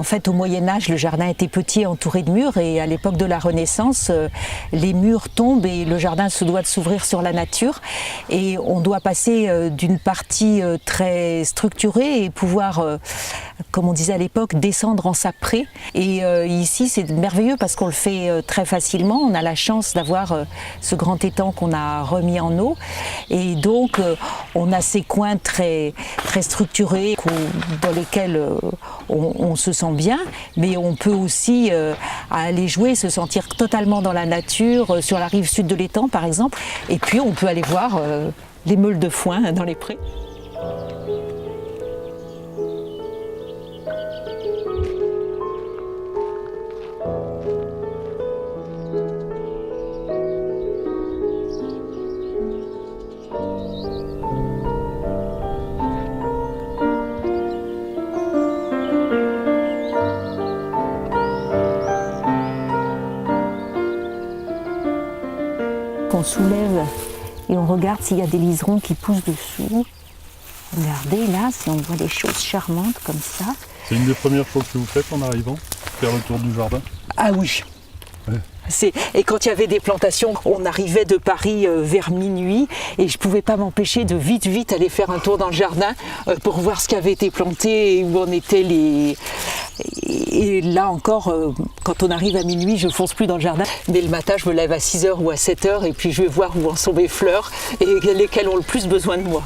En fait, au Moyen-Âge, le jardin était petit, entouré de murs, et à l'époque de la Renaissance, les murs tombent et le jardin se doit de s'ouvrir sur la nature. Et on doit passer d'une partie très structurée et pouvoir, comme on disait à l'époque, descendre en sapré. Et ici, c'est merveilleux parce qu'on le fait très facilement. On a la chance d'avoir ce grand étang qu'on a remis en eau. Et donc, on a ces coins très structurés dans lesquels on se sent bien, mais on peut aussi aller jouer, se sentir totalement dans la nature, sur la rive sud de l'étang par exemple. Et puis, on peut aller voir les meules de foin dans les prés. On soulève et on regarde s'il y a des liserons qui poussent dessous. Regardez là, si on voit des choses charmantes comme ça. C'est une des premières choses que vous faites en arrivant, faire le tour du jardin? Ah oui. Ouais. Et quand il y avait des plantations, on arrivait de Paris vers minuit et je ne pouvais pas m'empêcher de vite aller faire un tour dans le jardin pour voir ce qui avait été planté et où en étaient les... Et là encore, quand on arrive à minuit, je ne fonce plus dans le jardin. Mais le matin, je me lève à 6h ou à 7h et puis je vais voir où en sont mes fleurs et lesquelles ont le plus besoin de moi.